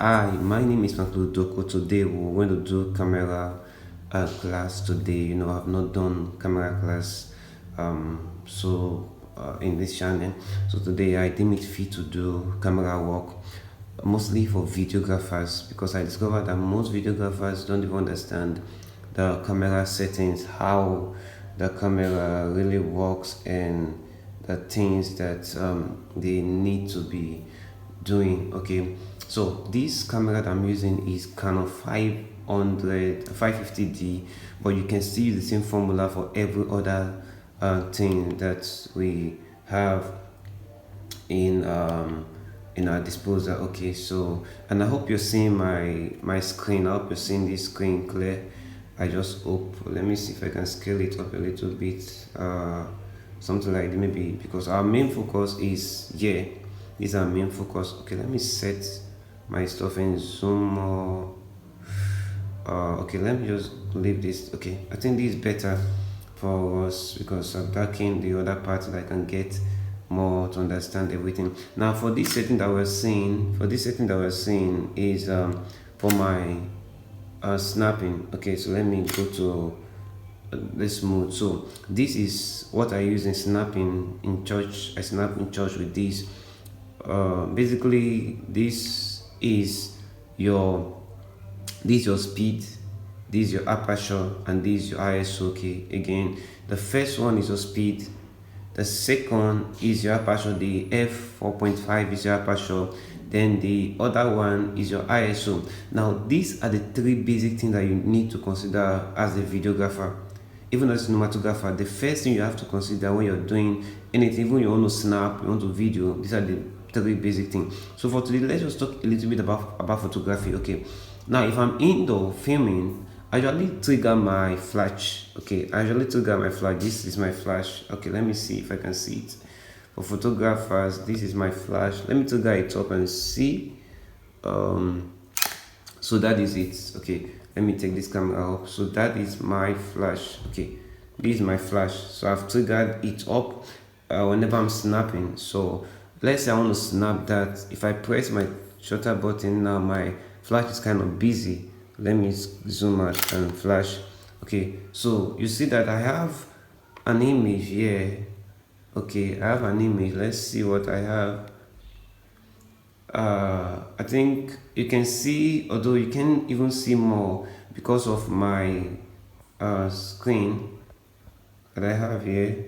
Hi, my name is Doko. Today we're going to do camera class today. I've not done camera class in this channel. So today I deem it fit to do camera work, mostly for videographers, because I discovered that most videographers don't even understand the camera settings, how the camera really works, and the things that they need to be doing. Okay, so this camera that I'm using is Canon 550D, but you can still use the same formula for every other thing that we have in our disposal. Okay, so, and I hope you're seeing my screen. I hope you're seeing this screen clear. I just hope. Let me see if I can scale it up a little bit, something like that, maybe, because our main focus is here. This is our main focus. Okay, let me set my stuff and zoom more. Okay, let me just leave this. Okay, I think this is better for us because I'm darkening the other part so that I can get more to understand everything. Now, for this setting that we're seeing, is for my snapping. Okay, so let me go to this mode. So this is what I use in snapping in church. I snap in church with this. Basically, this is your speed, this is your aperture, and this is your ISO. Okay, again, the first one is your speed, the second is your aperture, the f4.5 is your aperture, then the other one is your ISO. Now these are the three basic things that you need to consider as a videographer. Even as a cinematographer, the first thing you have to consider when you're doing anything, even you want to snap, you want to video, these are the three basic things. So for today, let's just talk a little bit about photography. Okay, now if I'm indoor filming, I usually trigger my flash. Okay, I usually trigger my flash. This is my flash. Okay, let me see if I can see it. For photographers, this is my flash. Let me trigger it up and see. So that is it. Okay, let me take this camera up. So that is my flash. Okay, this is my flash. So I've triggered it up whenever I'm snapping. So let's say I want to snap that. If I press my shutter button now, my flash is kind of busy. Let me zoom out and flash. Okay, so you see that I have an image here. Okay, I have an image. Let's see what I have. I think you can see, although you can even see more because of my screen that I have here.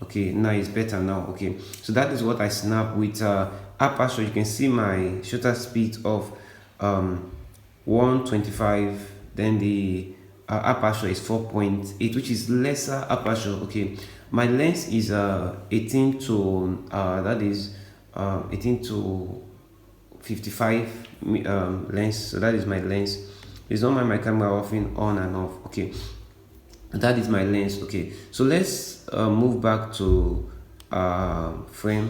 Okay, now it's better now. Okay, so that is what I snap with aperture. You can see my shutter speed of 125, then the aperture is 4.8, which is lesser aperture. Okay, my lens is 18 to 55 lens. So that is my lens. Please don't mind my camera offing on and off. Okay, that is my lens. Okay, so let's move back to frame.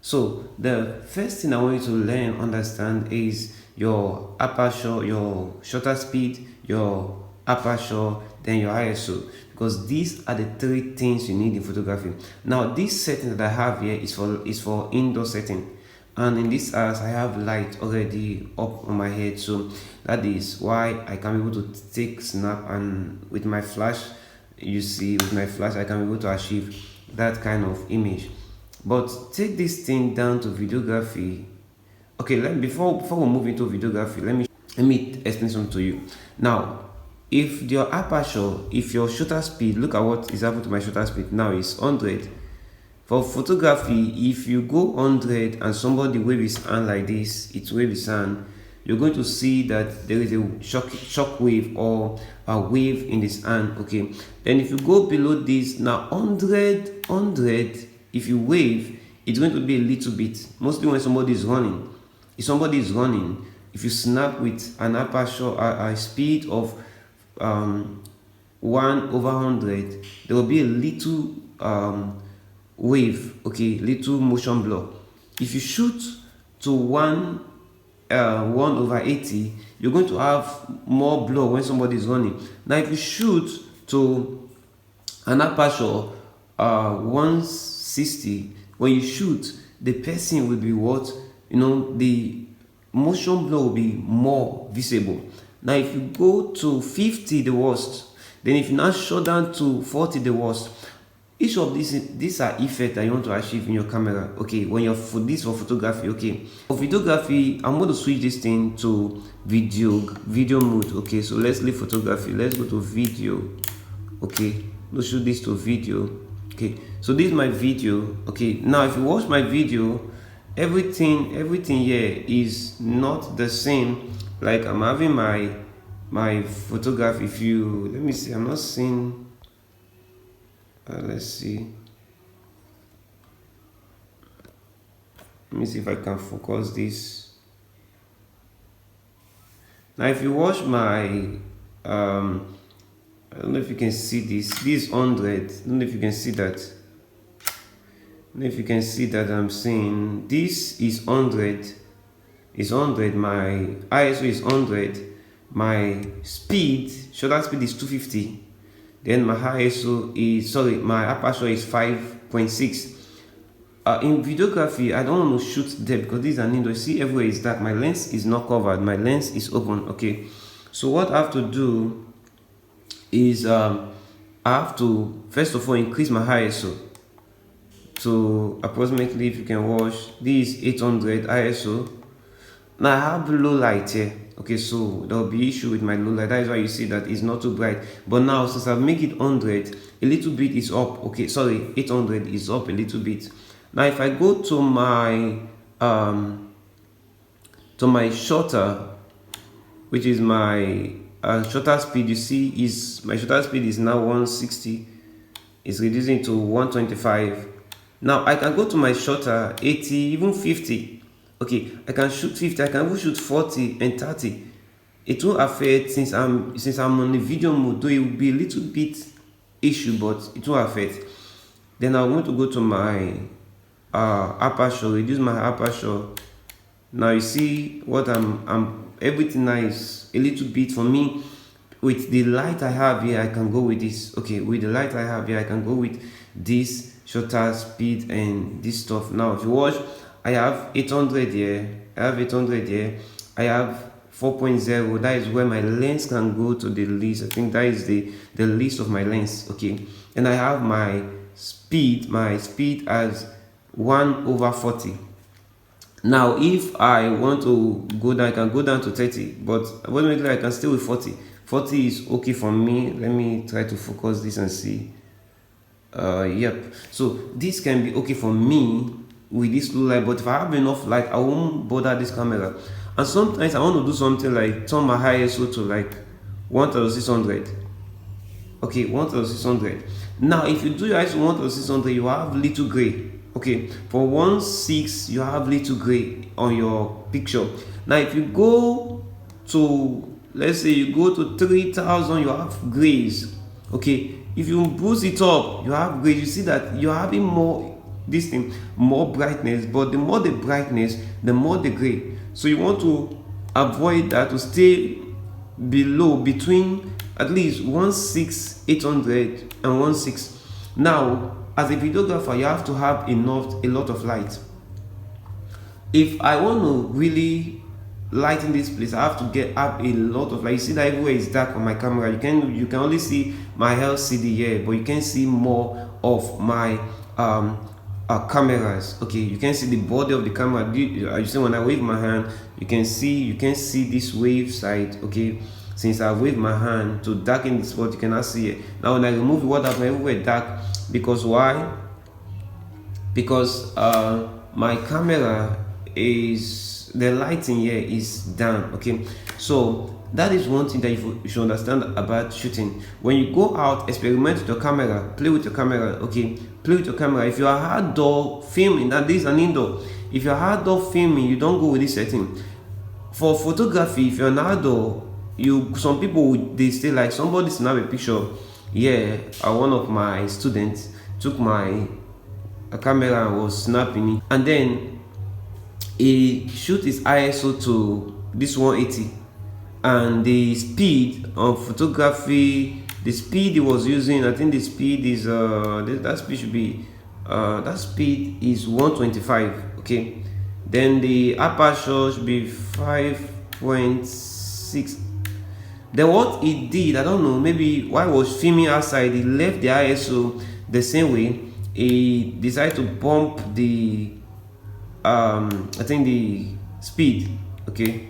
So the first thing I want you to learn, understand, is your aperture, your shutter speed, your aperture, then your ISO, because these are the three things you need in photography. Now this setting that I have here is for indoor setting, and in this house I have light already up on my head, so that is why I can be able to take snap, and with my flash, you see, with my flash I can be able to achieve that kind of image. But take this thing down to videography. Okay, before we move into videography, let me explain something to you. Now, if your aperture, if your shutter speed, look at what is happening to my shutter speed now, is 100. For photography, if you go 100 and somebody wave his hand like this, it wave his hand, you're going to see that there is a shock wave or a wave in this hand. Okay, then if you go below this, now 100, if you wave, it's going to be a little bit, mostly when somebody is running. If somebody is running, if you snap with an aperture, a speed of 1/100, there will be a little wave. Okay, little motion blur. If you shoot to 1/80, you're going to have more blur when somebody is running. Now if you shoot to an aperture 160, when you shoot, the person will be what, the motion blur will be more visible. Now if you go to 50 the worst, then if you now shut down to 40 the worst, each of these are effects that you want to achieve in your camera. Okay, when you're for this for photography. Okay, for videography, I'm going to switch this thing to video mode. Okay, so let's leave photography, let's go to video. Okay, let's shoot this to video. Okay, so this is my video. Okay, now if you watch my video, everything here is not the same. Like I'm having my photography. If you let me see, I'm not seeing. Let's see. Let me see if I can focus this. Now, if you watch my, I don't know if you can see this. This is 100. I don't know if you can see that. I don't know if you can see that I'm saying this is 100. Is 100. My ISO is 100. My speed, shutter speed is 250. Then my ISO is, my aperture is 5.6. In videography, I don't want to shoot there because this is an indoor. See, everywhere is dark. My lens is not covered. My lens is open. Okay. So what I have to do is I have to first of all increase my ISO to approximately, if you can watch, this is 800 ISO. Now I have low light here. Okay, so there will be issue with my low light. That is why you see that it's not too bright. But now since I make it 100, a little bit is up. Okay, 800 is up a little bit. Now if I go to my shutter, which is my shutter speed, you see is my shutter speed is now 160. It's reducing to 125. Now I can go to my shutter 80, even 50. Okay, I can shoot 50, I can even shoot 40 and 30. It won't affect since I'm on the video mode, though it will be a little bit issue, but it won't affect. Then I'm going to go to my aperture, reduce my aperture. Now you see what I'm everything now is a little bit for me. With the light I have here, I can go with this. Okay, with the light I have here, I can go with this shutter speed and this stuff. Now if you watch, I have 800 here, I have 800 here, I have 4.0, that is where my lens can go to the least. I think that is the least of my lens. Okay, and I have my speed as 1/40. Now if I want to go down, I can go down to 30, but ultimately I can stay with 40. 40 is okay for me. Let me try to focus this and see. Yep, so this can be okay for me with this low light, but if I have enough light, I won't bother this camera. And sometimes I want to do something like turn my ISO to like 1600. Okay, 1600. Now if you do your ISO 1600, you have little gray. Okay, for 1.6 you have little gray on your picture. Now if you go to, let's say you go to 3000, you have grays. Okay, if you boost it up, you have grays. You see that you're having more more brightness, but the more the brightness, the more the gray. So you want to avoid that, to stay below, between at least 1.6 and 1.6. Now as a videographer, you have to have a lot of light. If I want to really lighten this place, I have to get up a lot of light. You see that everywhere is dark on my camera. You can only see my LCD here, but you can see more of my cameras. Okay, you can see the body of the camera. You see when I wave my hand, you can see this wave side. Okay, since I wave my hand to darken this spot, you cannot see it. Now when I remove the water, everywhere dark. Because why? Because my camera is, the lighting here is down. Okay, so that is one thing that you should understand about shooting. When you go out, experiment with your camera, play with your camera. Okay, play with your camera. If you are outdoor filming, that is an indoor. If you're outdoor filming, you don't go with this setting. For photography, if you're an outdoor, some people they stay like somebody snap a picture. Yeah, one of my students took my camera and was snapping it, and then he shoot his ISO to this 180, and the speed of photography, the speed he was using, I think the speed is that speed should be that speed is 125. Okay, Then the aperture should be 5.6. Then what he did, I don't know, maybe while I was filming outside, he left the ISO the same way. He decided to bump the I think the speed, okay,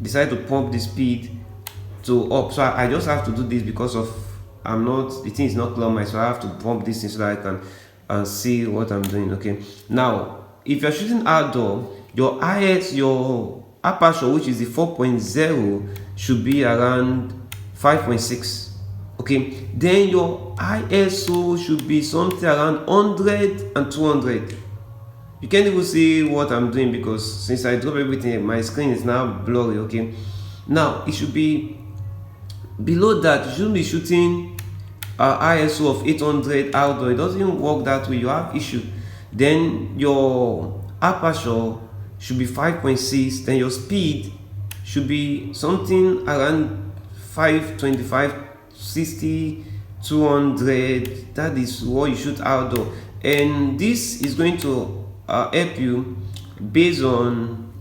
decided to pump the speed to up. So I just have to do this because of the thing is not clear, so I have to bump this in so that I can see what I'm doing. Okay, now if you're shooting outdoor, your aperture, which is the 4.0, should be around 5.6. okay, then your ISO should be something around 100 and 200. You can't even see what I'm doing because since I drop everything, my screen is now blurry. Okay, now it should be below that. You shouldn't be shooting ISO of 800 outdoor. It doesn't work that way. You have issue. Then your aperture should be 5.6. Then your speed should be something around 525, 60, 200. That is what you shoot outdoor, and this is going to help you based on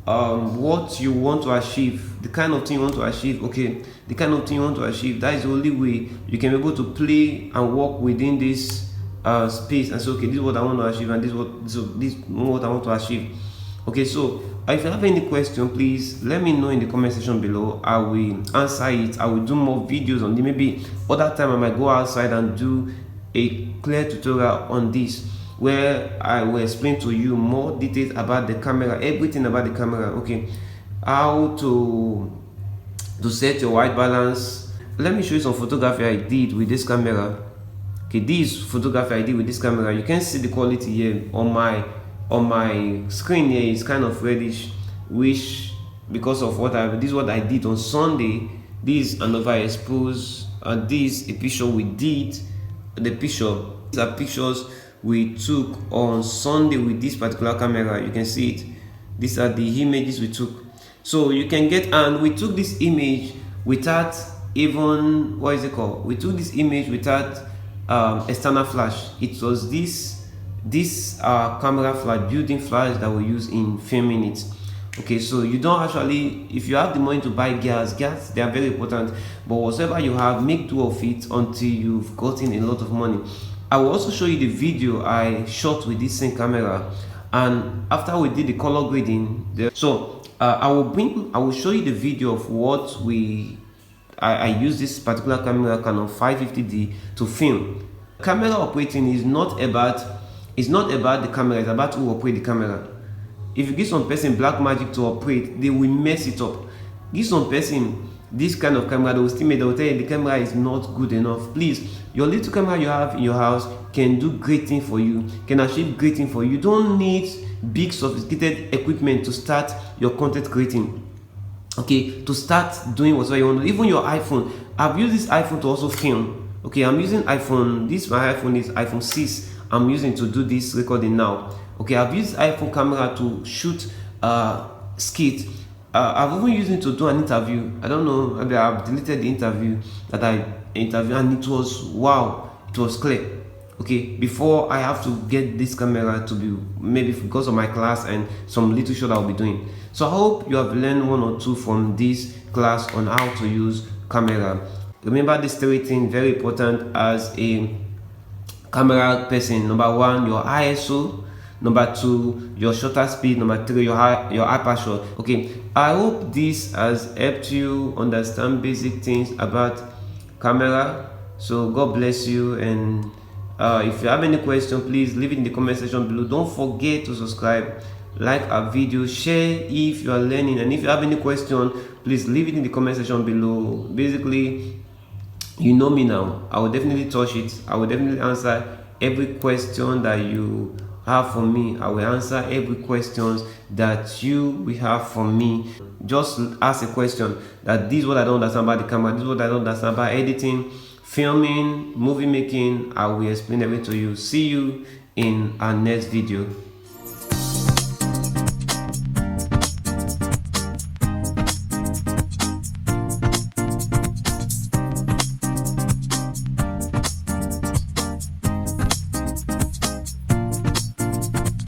what you want to achieve, the kind of thing you want to achieve. Okay, the kind of thing you want to achieve, that is the only way you can be able to play and work within this space and say, okay, this is what I want to achieve, and this is what I want to achieve. Okay, so if you have any question, please let me know in the comment section below. I will answer it. I will do more videos on it. Maybe other time I might go outside and do a clear tutorial on this, where I will explain to you more details about the camera, everything about the camera. Okay, how to set your white balance. Let me show you some photography I did with this camera. Okay, this photography I did with this camera. You can see the quality here on my screen here is kind of reddish, which because of this is what I did on Sunday. This is an overexposed, and this a picture we did. These are pictures we took on Sunday with this particular camera. You can see it. These are the images we took. So you can get, and we took this image without even, what is it called? We took this image without external flash. It was this camera flash, built-in flash that we use in filming it. Okay, so you don't actually, if you have the money to buy gas, they are very important, but whatever you have, make do of it until you've gotten a lot of money. I will also show you the video I shot with this same camera, and after we did the color grading I will show you the video of what I use this particular camera, Canon 550D, to film. Camera operating is not about the camera, it's about who operate the camera. If you give some person black magic to operate, they will mess it up. Give some person this kind of camera, they will tell you the camera is not good enough. Please, your little camera you have in your house can do great thing for you, can achieve great thing for you. You don't need big sophisticated equipment to start your content creating. Okay, to start doing whatever you want to do. Even your iPhone, I've used this iPhone to also film. Okay, I'm using iPhone, my iPhone is iPhone 6. I'm using to do this recording now. Okay, I've used iPhone camera to shoot skit. I've even used it to do an interview. I don't know, maybe I've deleted the interview that I interviewed, and it was wow, it was clear. Okay, before I have to get this camera to be, maybe because of my class and some little shot I'll be doing. So I hope you have learned one or two from this class on how to use camera. Remember these three things, very important as a camera person. Number one, your ISO. Number two, your shutter speed. Number three, your aperture. Okay, I hope this has helped you understand basic things about camera. So God bless you, and if you have any question, please leave it in the comment section below. Don't forget to subscribe, like our video, share if you are learning, and if you have any question, please leave it in the comment section below. Basically, you know me now. I will definitely touch it. I will definitely answer every question that you have for me. I will answer every questions that you will have for me. Just ask a question that this is what I don't understand about the camera, this is what I don't understand about editing, filming, movie making. I will explain everything to you. See you in our next video.